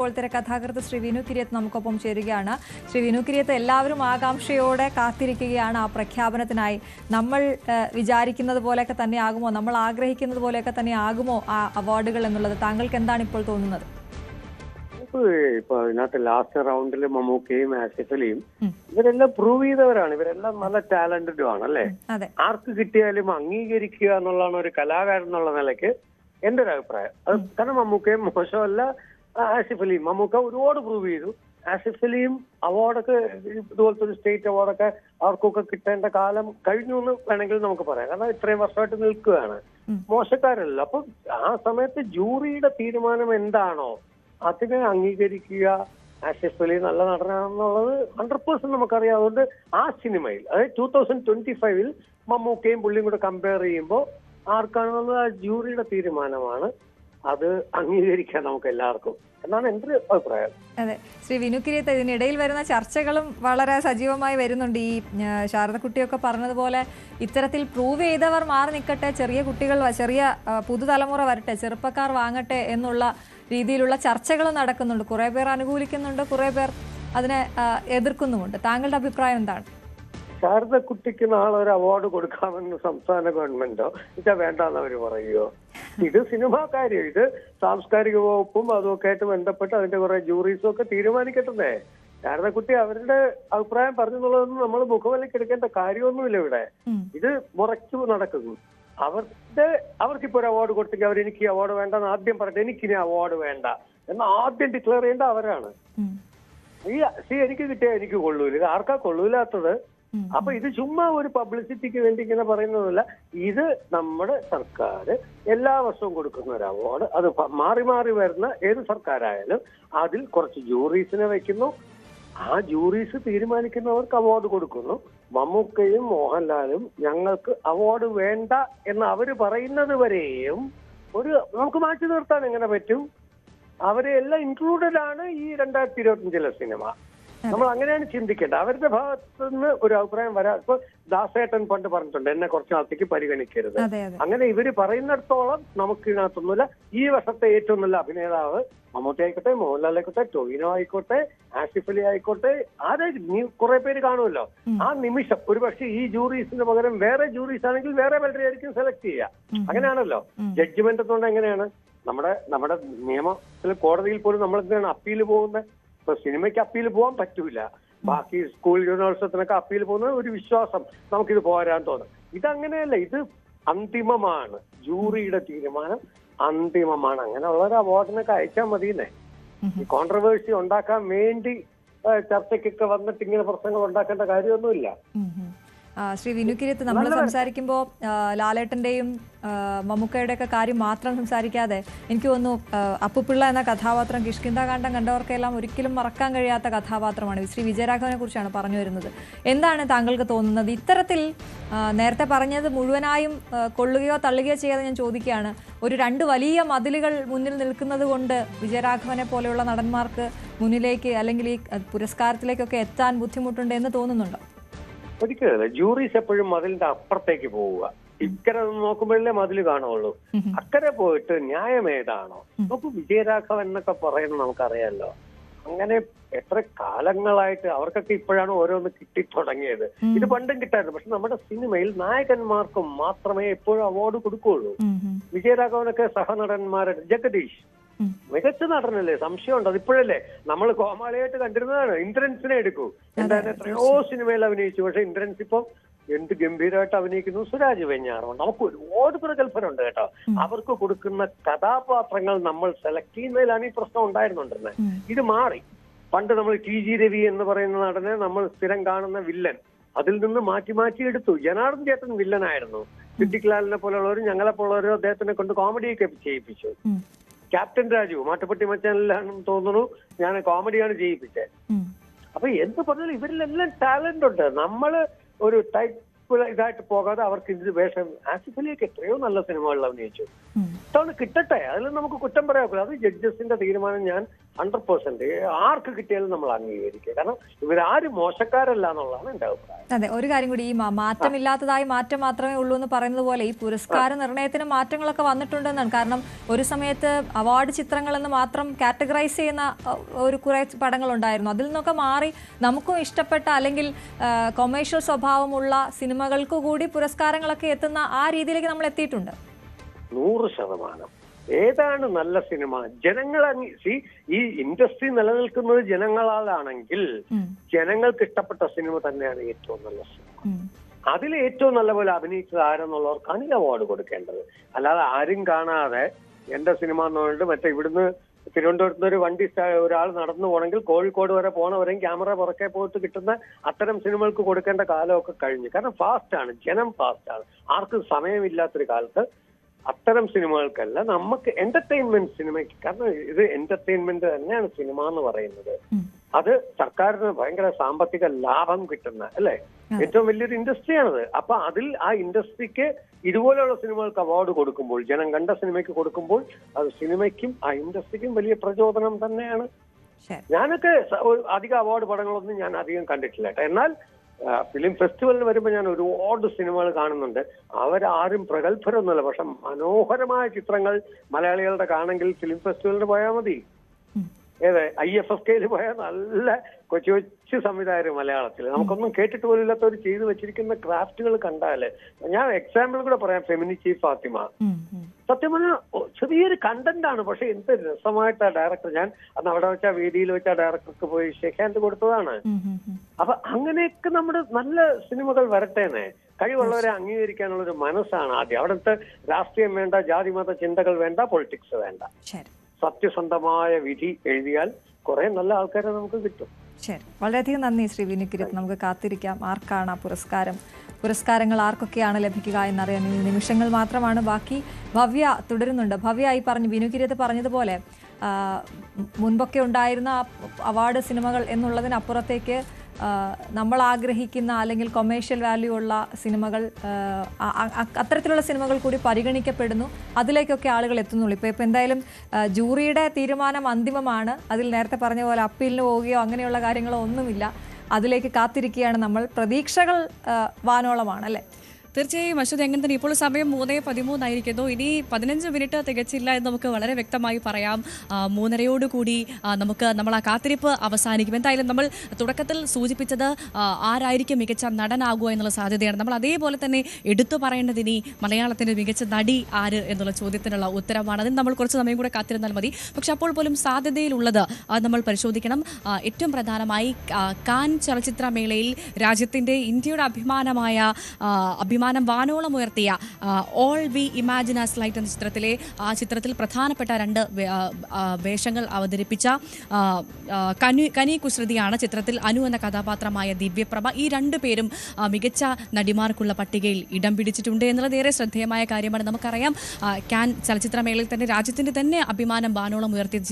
ഇപ്പോൾ തിരക്കഥാകൃത്ത് ശ്രീ വിനു കിരിയത്ത് നമുക്കൊപ്പം ചേരുകയാണ്. ശ്രീ വിനു കിരിയത്ത്, എല്ലാവരും ആകാംക്ഷയോടെ കാത്തിരിക്കുകയാണ് ആ പ്രഖ്യാപനത്തിനായി. നമ്മൾ വിചാരിക്കുന്നത് പോലെയൊക്കെ തന്നെ ആകുമോ, നമ്മൾ ആഗ്രഹിക്കുന്നത് പോലെയൊക്കെ തന്നെ ആകുമോ ആ അവാർഡുകൾ എന്നുള്ളത് താങ്കൾക്ക് എന്താണ് ഇപ്പോൾ തോന്നുന്നത്? ഇപ്പൊ ഇതിനകത്ത് ലാസ്റ്റ് റൗണ്ടിൽ മമ്മൂക്കയും ആസിഫ് അലിയും ഇവരെല്ലാം പ്രൂവ് ചെയ്തവരാണ്. ഇവരെല്ലാം നല്ല ടാലന്റഡും ആണ് അല്ലേ. ആർക്ക് കിട്ടിയാലും അംഗീകരിക്കുക എന്നുള്ളതാണ് ഒരു കലാകാരൻ എന്നുള്ള നിലയ്ക്ക് എന്റെ ഒരു അഭിപ്രായം. അത് കാരണം മമ്മൂക്കയും മോശമല്ല, ആസിഫ് അലിയും. മമ്മൂക്ക ഒരുപാട് പ്രൂവ് ചെയ്തു. ആസിഫ് അലിയും അവാർഡൊക്കെ ഇതുപോലത്തെ ഒരു സ്റ്റേറ്റ് അവാർഡൊക്കെ അവർക്കൊക്കെ കിട്ടേണ്ട കാലം കഴിഞ്ഞു എന്ന് വേണമെങ്കിൽ നമുക്ക് പറയാം. കാരണം ഇത്രയും വർഷമായിട്ട് നിൽക്കുകയാണ്, മോശക്കാരല്ല. അപ്പൊ ആ സമയത്ത് ജൂറിയുടെ തീരുമാനം എന്താണോ അതിനെ അംഗീകരിക്കുക. ആസിഫ് അലി നല്ല നടനാണെന്നുള്ളത് 100% നമുക്കറിയാം. അതുകൊണ്ട് ആ സിനിമയിൽ, അതായത് 2025 മമ്മൂക്കയും പുള്ളിയും കൂടെ കമ്പയർ ചെയ്യുമ്പോൾ ആർക്കാണെന്നുള്ളത് ആ ജൂറിയുടെ തീരുമാനമാണ്. അത് അംഗീകരിക്കാൻ നമുക്ക് എല്ലാവർക്കും എന്നാണ് എൻ്റെ ഒരു അഭിപ്രായം. അതെ, ശ്രീ വിനു കിരിയത്ത്, ഇതിനിടയിൽ വരുന്ന ചർച്ചകളും വളരെ സജീവമായി വരുന്നുണ്ട്. ഈ ശാരദക്കുട്ടിയൊക്കെ പറഞ്ഞതുപോലെ ഇത്തരത്തിൽ പ്രൂവ് ചെയ്തവർ മാറി നിൽക്കട്ടെ, ചെറിയ കുട്ടികൾ, ചെറിയ പുതുതലമുറ വരട്ടെ, ചെറുപ്പക്കാർ വാങ്ങട്ടെ എന്നുള്ള രീതിയിലുള്ള ചർച്ചകൾ നടക്കുന്നുണ്ട്. കുറെ പേർ അനുകൂലിക്കുന്നുണ്ട്, കുറെ പേർ അതിനെ എതിർക്കുന്നുമുണ്ട്. താങ്കളുടെ അഭിപ്രായം എന്താണ്? ശാരദക്കുട്ടിക്ക് നാളെ ഒരു അവാർഡ് കൊടുക്കാമെന്ന് സംസ്ഥാന ഗവൺമെന്റോ ഇതാ വേണ്ടെന്ന് അവർ പറയുമോ? ഇത് സിനിമാ കാര്യം, ഇത് സാംസ്കാരിക വകുപ്പും അതുമൊക്കെ ആയിട്ട് ബന്ധപ്പെട്ട് അതിന്റെ കുറെ ജൂറീസും ഒക്കെ തീരുമാനിക്കട്ടെ. ശാരദക്കുട്ടി അവരുടെ അഭിപ്രായം പറഞ്ഞെന്നുള്ളതൊന്നും നമ്മൾ മുഖവിലേക്ക് എടുക്കേണ്ട കാര്യമൊന്നുമില്ല. ഇവിടെ ഇത് മുറച്ചു നടക്കുന്നു. അവർക്കിപ്പോ ഒരു അവാർഡ് കൊടുത്തെങ്കിൽ അവർ എനിക്ക് അവാർഡ് വേണ്ടെന്ന് ആദ്യം പറഞ്ഞിട്ട് എനിക്കിനി അവാർഡ് വേണ്ട എന്ന് ആദ്യം ഡിക്ലെയർ ചെയ്യേണ്ട അവരാണ്. എനിക്ക് കിട്ടിയാൽ എനിക്ക് കൊള്ളൂല. ഇത് ആർക്കാ കൊള്ളൂലാത്തത്? അപ്പൊ ഇത് ചുമ്മാ ഒരു പബ്ലിസിറ്റിക്ക് വേണ്ടി ഇങ്ങനെ പറയുന്നതല്ല. ഇത് നമ്മുടെ സർക്കാർ എല്ലാ വർഷവും കൊടുക്കുന്ന ഒരു അവാർഡ്. അത് മാറി മാറി വരുന്ന ഏത് സർക്കാരായാലും അതിൽ കുറച്ച് ജൂറീസിനെ വെക്കുന്നു. ആ ജൂറീസ് തീരുമാനിക്കുന്നവർക്ക് അവാർഡ് കൊടുക്കുന്നു. മമ്മൂക്കയും മോഹൻലാലും ഞങ്ങൾക്ക് അവാർഡ് വേണ്ട എന്ന് അവര് പറയുന്നത് വരെയും നമുക്ക് മാറ്റി നിർത്താൻ എങ്ങനെ പറ്റും? അവരെ എല്ലാം ഇൻക്ലൂഡഡ് ആണ് ഈ 2025 സിനിമ. നമ്മൾ അങ്ങനെയാണ് ചിന്തിക്കേണ്ടത്. അവരുടെ ഭാഗത്ത് നിന്ന് ഒരു അഭിപ്രായം വരാം. ഇപ്പൊ ദാസേട്ടൻ പണ്ട് പറഞ്ഞിട്ടുണ്ട്, എന്നെ കുറച്ച് നാളത്തേക്ക് പരിഗണിക്കരുത്. അങ്ങനെ ഇവര് പറയുന്നിടത്തോളം നമുക്ക് ഇതിനകത്തൊന്നുമില്ല. ഈ വർഷത്തെ ഏറ്റവും നല്ല അഭിനേതാവ് മമ്മൂട്ടി ആയിക്കോട്ടെ, മോഹൻലാൽ ആയിക്കോട്ടെ, ടൊവിനോ ആയിക്കോട്ടെ, ആസിഫ് അലി ആയിക്കോട്ടെ, കുറെ പേര് കാണുമല്ലോ. ആ നിമിഷം ഒരുപക്ഷെ ഈ ജൂറീസിന് പകരം വേറെ ജൂറീസ് ആണെങ്കിൽ വേറെ പലരെയായിരിക്കും സെലക്ട് ചെയ്യുക. അങ്ങനെയാണല്ലോ ജഡ്ജ്മെന്റ് എന്നുകൊണ്ട്. എങ്ങനെയാണ് നമ്മുടെ നിയമത്തിൽ കോടതിയിൽ പോലും നമ്മൾ എന്തിനാണ് അപ്പീൽ പോകുന്നത്? ഇപ്പൊ സിനിമയ്ക്ക് അപ്പീൽ പോകാൻ പറ്റൂല. ബാക്കി സ്കൂൾ യൂണിവേഴ്സിറ്റിനൊക്കെ അപ്പീൽ പോകുന്ന ഒരു വിശ്വാസം നമുക്കിത് പോരാൻ തോന്നും. ഇതങ്ങനെയല്ല, ഇത് അന്തിമമാണ്. ജൂറിയുടെ തീരുമാനം അന്തിമമാണ്. അങ്ങനെയുള്ള ഒരു അവാർഡിനൊക്കെ അയച്ചാൽ മതിയെന്നേ. ഈ കോൺട്രവേഴ്സി ഉണ്ടാക്കാൻ വേണ്ടി ചർച്ചയ്ക്കൊക്കെ വന്നിട്ട് ഇങ്ങനെ പ്രശ്നങ്ങൾ ഉണ്ടാക്കേണ്ട കാര്യമൊന്നുമില്ല. ശ്രീ വിനു കിരിയത്ത്, നമ്മൾ സംസാരിക്കുമ്പോൾ ലാലേട്ടന്റെയും മമ്മൂക്കയുടെ ഒക്കെ കാര്യം മാത്രം സംസാരിക്കാതെ എനിക്ക് തോന്നുന്നു അപ്പുപിള്ള എന്ന കഥാപാത്രം കിഷ്കിന്ധാകാന്ഡം കണ്ടവർക്കെല്ലാം ഒരിക്കലും മറക്കാൻ കഴിയാത്ത കഥാപാത്രമാണ്. ശ്രീ വിജയരാഘവനെ കുറിച്ചാണ് പറഞ്ഞു വരുന്നത്. എന്താണ് താങ്കൾക്ക് തോന്നുന്നത്? ഇത്തരത്തിൽ നേരത്തെ പറഞ്ഞത് മുഴുവനായും കൊള്ളുകയോ തള്ളുകയോ ചെയ്യാതെ ഞാൻ ചോദിക്കുകയാണ്, ഒരു 2 വലിയ മതിലുകൾ മുന്നിൽ നിൽക്കുന്നത് കൊണ്ട് വിജയരാഘവനെ പോലെയുള്ള നടന്മാർക്ക് മുന്നിലേക്ക് അല്ലെങ്കിൽ ഈ പുരസ്കാരത്തിലേക്കൊക്കെ എത്താൻ ബുദ്ധിമുട്ടുണ്ട് എന്ന് തോന്നുന്നുണ്ടോ? ഒരിക്കലല്ല. ജൂറീസ് എപ്പോഴും മതിലിന്റെ അപ്പുറത്തേക്ക് പോവുക. ഇക്കരെ നോക്കുമ്പോഴല്ലേ മതില് കാണുള്ളൂ. അക്കരെ പോയിട്ട് ന്യായം ഏതാണോ നമുക്ക് വിജയരാഘവൻ എന്നൊക്കെ പറയുന്നത് നമുക്കറിയാലോ. അങ്ങനെ എത്ര കാലങ്ങളായിട്ട് അവർക്കൊക്കെ ഇപ്പോഴാണ് ഓരോന്ന് കിട്ടിത്തുടങ്ങിയത്. ഇത് പണ്ടും കിട്ടായിരുന്നു. പക്ഷെ നമ്മുടെ സിനിമയിൽ നായകന്മാർക്കും മാത്രമേ എപ്പോഴും അവാർഡ് കൊടുക്കുകയുള്ളൂ. വിജയരാഘവനൊക്കെ സഹനടന്മാരുടെ ജഗദീഷ് മികച്ച നടനല്ലേ, സംശയമുണ്ട്. അതിപ്പോഴല്ലേ നമ്മൾ കോമാളിയായിട്ട് കണ്ടിരുന്നതാണ്. ഇന്ദ്രൻസിനെ എടുക്കൂ, എന്തായാലും എത്രയോ സിനിമയിൽ അഭിനയിച്ചു. പക്ഷെ ഇന്ദ്രൻസ് ഇപ്പം എന്ത് ഗംഭീരമായിട്ട് അഭിനയിക്കുന്നു. സുരാജ് വെഞ്ഞാറുണ്ട്. നമുക്ക് ഒരുപാട് പ്രഗത്ഭരുണ്ട് കേട്ടോ. അവർക്ക് കൊടുക്കുന്ന കഥാപാത്രങ്ങൾ നമ്മൾ സെലക്ട് ചെയ്യുന്നതിലാണ് ഈ പ്രശ്നം ഉണ്ടായിരുന്നുണ്ടിരുന്നത്. ഇത് മാറി. പണ്ട് നമ്മൾ TG രവി എന്ന് പറയുന്ന നടനെ നമ്മൾ സ്ഥിരം കാണുന്ന വില്ലൻ, അതിൽ നിന്ന് മാറ്റി മാറ്റി എടുത്തു. ജനാർദ്ദൻ ചേട്ടൻ വില്ലനായിരുന്നു. സിദ്ദിഖ് ലാലിനെ പോലുള്ളവരും ഞങ്ങളെ പോലുള്ളവരും അദ്ദേഹത്തിനെ കൊണ്ട് കോമഡിയൊക്കെ ചെയ്യിപ്പിച്ചു. ക്യാപ്റ്റൻ രാജു മാട്ടുപ്പെട്ടി മച്ചാനിലാണെന്ന് തോന്നുന്നു, ഞാൻ കോമഡിയാണ് ചെയ്യിപ്പിച്ചത്. അപ്പൊ എന്ത് പറഞ്ഞാലും ഇവരിലെല്ലാം ടാലന്റ് ഉണ്ട്. നമ്മള് ഒരു ടൈപ്പ് ഇതായിട്ട് പോകാതെ അവർക്ക് ഇതിന് വേഷം. ആസിഫ് അലിയൊക്കെ എത്രയോ നല്ല സിനിമകളിൽ അഭിനയിച്ചു. ഇത്തവണ കിട്ടട്ടെ, അതിൽ നമുക്ക് കുറ്റം പറയാൻ. അത് ജഡ്ജസിന്റെ തീരുമാനം ഞാൻ 100% ആർക്ക് കിട്ടിയാലും നമ്മൾ അംഗീകരിക്കുക. കാരണം ഇവരാരും മോശക്കാരല്ല എന്നുള്ളതാണ് എന്റെ അഭിപ്രായം. അതെ, ഒരു കാര്യം കൂടി, ഈ മാറ്റമില്ലാത്തതായി മാറ്റം മാത്രമേ ഉള്ളൂ എന്ന് പറയുന്നത് പോലെ ഈ പുരസ്കാര നിർണയത്തിന് മാറ്റങ്ങളൊക്കെ വന്നിട്ടുണ്ടെന്നാണ്. കാരണം ഒരു സമയത്ത് അവാർഡ് ചിത്രങ്ങൾ എന്ന് മാത്രം കാറ്റഗറൈസ് ചെയ്യുന്ന ഒരു കുറെ പടങ്ങളുണ്ടായിരുന്നു. അതിൽ നിന്നൊക്കെ മാറി നമുക്കും ഇഷ്ടപ്പെട്ട അല്ലെങ്കിൽ കൊമേഴ്ഷ്യൽ സ്വഭാവമുള്ള സിനിമകൾക്ക് കൂടി പുരസ്കാരങ്ങളൊക്കെ എത്തുന്ന ആ രീതിയിലേക്ക് നമ്മൾ എത്തിയിട്ടുണ്ട്. 100%. ഏതാണ് നല്ല സിനിമ? ജനങ്ങൾ ഈ ഇൻഡസ്ട്രി നിലനിൽക്കുന്നത് ജനങ്ങളാലാണെങ്കിൽ ജനങ്ങൾക്ക് ഇഷ്ടപ്പെട്ട സിനിമ തന്നെയാണ് ഏറ്റവും നല്ല സിനിമ. അതിൽ ഏറ്റവും നല്ല പോലെ അഭിനയിച്ചത് ആരെന്നുള്ളവർക്കാണ് ഈ അവാർഡ് കൊടുക്കേണ്ടത്. അല്ലാതെ ആരും കാണാതെ എന്റെ സിനിമ എന്ന് പറഞ്ഞിട്ട് മറ്റേ ഇവിടുന്ന് തിരുവനന്തപുരത്ത് ഒരു വണ്ടി ഒരാൾ നടന്നു പോകണമെങ്കിൽ കോഴിക്കോട് വരെ പോകണവരെയും ക്യാമറ പുറകെ പോയിട്ട് കിട്ടുന്ന അത്തരം സിനിമകൾക്ക് കൊടുക്കേണ്ട കാലമൊക്കെ കഴിഞ്ഞു. കാരണം ഫാസ്റ്റാണ്, ജനം ഫാസ്റ്റാണ്. ആർക്കും സമയമില്ലാത്തൊരു കാലത്ത് അത്തരം സിനിമകൾക്കല്ല, നമുക്ക് എന്റർടൈൻമെന്റ് സിനിമയ്ക്ക്. കാരണം ഇത് എന്റർടൈൻമെന്റ് തന്നെയാണ് സിനിമ എന്ന് പറയുന്നത്. അത് സർക്കാരിന് ഭയങ്കര സാമ്പത്തിക ലാഭം കിട്ടുന്ന അല്ലെ ഏറ്റവും വലിയൊരു ഇൻഡസ്ട്രിയാണത്. അപ്പൊ അതിൽ ആ ഇൻഡസ്ട്രിക്ക് ഇതുപോലെയുള്ള സിനിമകൾക്ക് അവാർഡ് കൊടുക്കുമ്പോൾ, ജനം കണ്ട സിനിമയ്ക്ക് കൊടുക്കുമ്പോൾ, അത് സിനിമയ്ക്കും ആ ഇൻഡസ്ട്രിക്കും വലിയ പ്രചോദനം തന്നെയാണ്. ഞാനൊക്കെ അധികം അവാർഡ് പടങ്ങളൊന്നും ഞാൻ അധികം കണ്ടിട്ടില്ല. എന്നാൽ ഫിലിം ഫെസ്റ്റിവലിന് വരുമ്പോൾ ഞാൻ ഒരുപാട് സിനിമകൾ കാണുന്നുണ്ട്. അവരാരും പ്രഗത്ഭരൊന്നുമല്ല, പക്ഷെ മനോഹരമായ ചിത്രങ്ങൾ മലയാളികളുടെ കാണെങ്കിൽ ഫിലിം ഫെസ്റ്റിവലിന് പോയാൽ മതി. IFFKയിൽ പോയാൽ നല്ല കൊച്ചു കൊച്ചു സംവിധായകർ മലയാളത്തിൽ നമുക്കൊന്നും കേട്ടിട്ട് പോലും ഇല്ലാത്തവർ ചെയ്തു വെച്ചിരിക്കുന്ന ക്രാഫ്റ്റുകൾ കണ്ടാല്, ഞാൻ എക്സാമ്പിൾ കൂടെ പറയാം. ഫെമിനിച്ചി ഫാത്തിമ സത്യം പറഞ്ഞാൽ ചെറിയൊരു കണ്ടന്റ് ആണ്, പക്ഷെ എന്ത് രസമായിട്ട് ആ ഡയറക്ടർ, ഞാൻ അന്ന് അവിടെ വെച്ച വേദിയിൽ വെച്ച ഡയറക്ടർക്ക് പോയി ഷേക്ക് ഹാൻഡ് കൊടുത്തതാണ്. അപ്പൊ അങ്ങനെയൊക്കെ നമ്മുടെ നല്ല സിനിമകൾ വരട്ടേനെ. കഴിവുള്ളവരെ അംഗീകരിക്കാനുള്ള ഒരു മനസ്സാണ് ആദ്യം. അവിടുത്തെ രാഷ്ട്രീയം വേണ്ട, ജാതി മത ചിന്തകൾ വേണ്ട, പൊളിറ്റിക്സ് വേണ്ട. സത്യസന്ധമായ വിധി എഴുതിയാൽ കുറെ നല്ല ആൾക്കാരെ നമുക്ക് കിട്ടും. ശരി, വളരെയധികം നന്ദി ശ്രീ വിനുകിരത്ത്. നമുക്ക് കാത്തിരിക്കാം ആർക്കാണ് പുരസ്കാരങ്ങൾ ആർക്കൊക്കെയാണ് ലഭിക്കുക എന്നറിയാൻ നിമിഷങ്ങൾ മാത്രമാണ് ബാക്കി. ഭവ്യ തുടരുന്നുണ്ട്. ഭവ്യ ഈ പറഞ്ഞു, വിനുകിരത്ത് പറഞ്ഞതുപോലെ മുൻപൊക്കെ ഉണ്ടായിരുന്ന അവാർഡ് സിനിമകൾ എന്നുള്ളതിനപ്പുറത്തേക്ക് നമ്മൾ ആഗ്രഹിക്കുന്ന അല്ലെങ്കിൽ കൊമേഴ്ഷ്യൽ വാല്യൂ ഉള്ള സിനിമകൾ, അത്തരത്തിലുള്ള സിനിമകൾ കൂടി പരിഗണിക്കപ്പെടുന്നു. അതിലേക്കൊക്കെ ആളുകൾ എത്തുന്നുള്ളൂ. ഇപ്പോൾ എന്തായാലും ജൂറിയുടെ തീരുമാനം അന്തിമമാണ്. അതിൽ നേരത്തെ പറഞ്ഞ പോലെ അപ്പീലിന് പോവുകയോ അങ്ങനെയുള്ള കാര്യങ്ങളോ ഒന്നുമില്ല. അതിലേക്ക് കാത്തിരിക്കുകയാണ് നമ്മൾ. പ്രതീക്ഷകൾ വാനോളമാണ് അല്ലേ? തീർച്ചയായും അശ്വതി, അങ്ങനെ തന്നെ. ഇപ്പോൾ സമയം 3:13 ഇനി 15 മിനിറ്റ് തികച്ചില്ല എന്ന് നമുക്ക് വളരെ വ്യക്തമായി പറയാം. 3:30 നമുക്ക് നമ്മൾ ആ കാത്തിരിപ്പ് അവസാനിക്കും. എന്തായാലും നമ്മൾ തുടക്കത്തിൽ സൂചിപ്പിച്ചത് ആരായിരിക്കും മികച്ച നടനാകുക എന്നുള്ള സാധ്യതയാണ്. നമ്മൾ അതേപോലെ തന്നെ എടുത്തു പറയേണ്ടത് ഇനി മലയാളത്തിൻ്റെ മികച്ച നടി ആര് എന്നുള്ള ചോദ്യത്തിനുള്ള ഉത്തരമാണ്. അതിന് നമ്മൾ കുറച്ച് സമയം കൂടെ കാത്തിരുന്നാൽ മതി. പക്ഷെ അപ്പോൾ പോലും സാധ്യതയിലുള്ളത് നമ്മൾ പരിശോധിക്കണം. ഏറ്റവും പ്രധാനമായി കാൻ ചലച്ചിത്രമേളയിൽ രാജ്യത്തിൻ്റെ, ഇന്ത്യയുടെ അഭിമാനമായ അഭിമാനം വാനോളം ഉയർത്തിയ all We Imagine as light എന്ന ചിത്രത്തിൽ പ്രധാനപ്പെട്ട 2 വേഷങ്ങൾ അവതരിപ്പിച്ച കനി കുസൃതിയാണ് ചിത്രത്തിൽ അനു എന്ന കഥാപാത്രമായ ദിവ്യപ്രഭ. ഈ 2 പേരും മികച്ച നടിമാർക്കുള്ള പട്ടികയിൽ ഇടം പിടിച്ചിട്ടുണ്ട് എന്നുള്ളത് ഏറെ ശ്രദ്ധേയമായ കാര്യമാണ്. നമുക്കറിയാം കാൻ ചലച്ചിത്രമേളയിൽ തന്നെ രാജ്യത്തിൻ്റെ തന്നെ അഭിമാനം വാനോളം ഉയർത്തിയ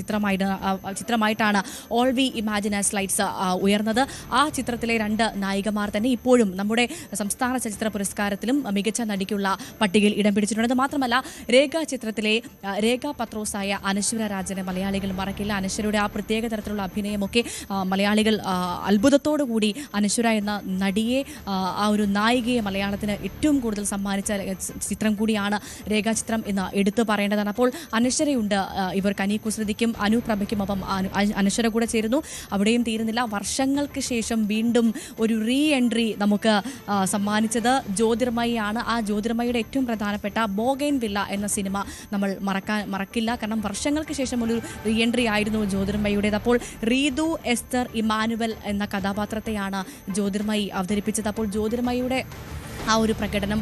ചിത്രമായിട്ടാണ് All We Imagine as Lights ഉയർന്നത്. ആ ചിത്രത്തിലെ 2 നായികമാർ തന്നെ ഇപ്പോഴും നമ്മുടെ സംസ്ഥാന ചലച്ചിത്ര പുരസ്കാരത്തിലും മികച്ച നടിക്കുള്ള പട്ടികയിൽ ഇടം പിടിച്ചിട്ടുണ്ട്. മാത്രമല്ല രേഖ പത്രോസായ അനശ്വര രാജനെ മലയാളികൾ മറക്കില്ല. അനശ്വരയുടെ ആ പ്രത്യേക തരത്തിലുള്ള അഭിനയമൊക്കെ മലയാളികൾ അത്ഭുതത്തോടു കൂടി അനശ്വര എന്ന നടിയെ, ആ ഒരു നായികയെ മലയാളത്തിന് ഏറ്റവും കൂടുതൽ സമ്മാനിച്ച ചിത്രം കൂടിയാണ് രേഖാചിത്രം എന്ന് എടുത്തു പറയേണ്ടതാണ്. അപ്പോൾ അനശ്വരയുണ്ട്. ഇവർ കനി കുസൃതിക്കും അനുപ്രഭയ്ക്കും ഒപ്പം അനശ്വര കൂടെ ചേരുന്നു. അവിടെയും തീരുന്നില്ല. വർഷങ്ങൾക്ക് ശേഷം വീണ്ടും ഒരു റീ എൻട്രി നമുക്ക് സമ്മാനിച്ചത് ജ്യോതിർമയിയാണ്. ആ ജ്യോതിർമയുടെ ഏറ്റവും പ്രധാനപ്പെട്ട ബോഗൈൻ വില്ല എന്ന സിനിമ നമ്മൾ മറക്കില്ല. കാരണം വർഷങ്ങൾക്ക് ശേഷം ഒരു റീ എൻട്രി ആയിരുന്നു ജ്യോതിർമയുടേത്. അപ്പോൾ റീതു എസ്തർ ഇമാനുവൽ എന്ന കഥാപാത്രത്തെയാണ് ജ്യോതിർമയി അവതരിപ്പിച്ചത്. അപ്പോൾ ജ്യോതിർമയുടെ ആ ഒരു പ്രകടനം,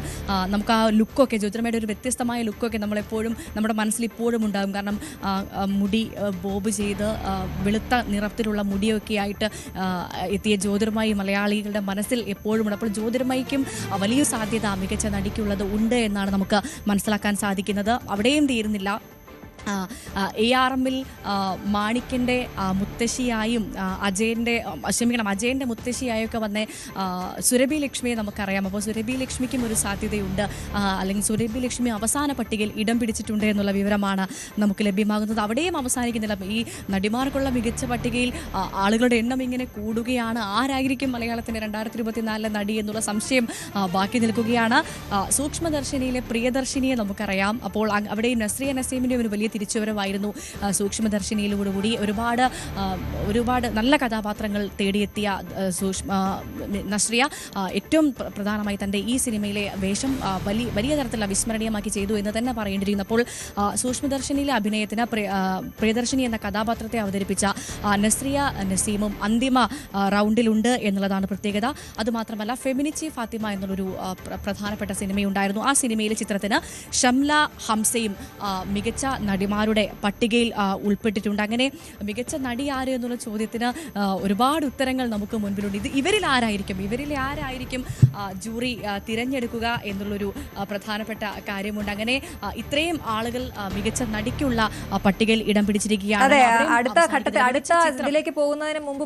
നമുക്ക് ആ ലുക്കൊക്കെ, ജ്യോതിർമയുടെ ഒരു വ്യത്യസ്തമായ ലുക്കൊക്കെ നമ്മളെപ്പോഴും നമ്മുടെ മനസ്സിൽ ഇപ്പോഴും ഉണ്ടാകും. കാരണം മുടി ബോബ് ചെയ്ത് വെളുത്ത നിറത്തിലുള്ള മുടിയൊക്കെ ആയിട്ട് എത്തിയ ജ്യോതിർമയി മലയാളികളുടെ മനസ്സിൽ എപ്പോഴും ഉണ്ട്. അപ്പോൾ ജ്യോതിർമയ്ക്കും വലിയ സാധ്യത മികച്ച നടിക്കുള്ളത് ഉണ്ട് എന്നാണ് നമുക്ക് മനസ്സിലാക്കാൻ സാധിക്കുന്നത്. അവിടെയും തീരുന്നില്ല. ARM-ൽ മാണിക്കൻ്റെ മുത്തശ്ശിയായും അജയൻ്റെ മുത്തശ്ശിയായൊക്കെ വന്ന സുരഭി ലക്ഷ്മിയെ നമുക്കറിയാം. അപ്പോൾ സുരഭി ലക്ഷ്മിക്കും ഒരു സാധ്യതയുണ്ട്, അല്ലെങ്കിൽ സുരഭി ലക്ഷ്മി അവസാന പട്ടികയിൽ ഇടം പിടിച്ചിട്ടുണ്ട് എന്നുള്ള വിവരമാണ് നമുക്ക് ലഭ്യമാകുന്നത്. അവിടെയും അവസാനിക്കുന്നില്ല. ഈ നടിമാർക്കുള്ള മികച്ച പട്ടികയിൽ ആളുകളുടെ എണ്ണം ഇങ്ങനെ കൂടുകയാണ്. ആരായിരിക്കും മലയാളത്തിൻ്റെ 2024 നടി എന്നുള്ള സംശയം ബാക്കി നിൽക്കുകയാണ്. സൂക്ഷ്മദർശിനിയിലെ പ്രിയദർശിനിയെ നമുക്കറിയാം. അപ്പോൾ അവിടെ നസ്രിയ നസീമിൻ്റെ ഒരു വലിയ തിരിച്ചുവരവായിരുന്നു സൂക്ഷ്മദർശിനിയിലൂടെ. ഒരുപാട് നല്ല കഥാപാത്രങ്ങൾ തേടിയെത്തിയ നസ്രിയ ഏറ്റവും പ്രധാനമായി തൻ്റെ ഈ സിനിമയിലെ വേഷം വലിയ തരത്തിലുള്ള വിസ്മരണീയമാക്കി ചെയ്തു എന്ന് തന്നെ പറയേണ്ടിയിരിക്കുന്നു. അപ്പോൾ സൂക്ഷ്മദർശിനിയിലെ അഭിനയത്തിന് പ്രിയദർശിനി എന്ന കഥാപാത്രത്തെ അവതരിപ്പിച്ച നസ്രിയ നസീമും അന്തിമ റൗണ്ടിലുണ്ട് എന്നുള്ളതാണ് പ്രത്യേകത. അതുമാത്രമല്ല ഫെമിനിച്ചി ഫാത്തിമ എന്നുള്ളൊരു പ്രധാനപ്പെട്ട സിനിമയുണ്ടായിരുന്നു. ആ സിനിമയിലെ ചിത്രത്തിന് ഷംല ഹംസയും മികച്ച നടിമാരുടെ പട്ടികയിൽ ഉൾപ്പെട്ടിട്ടുണ്ട്. അങ്ങനെ മികച്ച നടി ആര് എന്നുള്ള ചോദ്യത്തിന് ഒരുപാട് ഉത്തരങ്ങൾ നമുക്ക് മുൻപിലുണ്ട്. ഇവരിൽ ആരായിരിക്കും ജൂറി തിരഞ്ഞെടുക്കുക എന്നുള്ളൊരു പ്രധാനപ്പെട്ട കാര്യമുണ്ട്. അങ്ങനെ ഇത്രയും ആളുകൾ മികച്ച നടിക്കുള്ള പട്ടികയിൽ ഇടം പിടിച്ചിരിക്കുകയാണ്. അടുത്ത ഇതിലേക്ക് പോകുന്നതിന് മുമ്പ്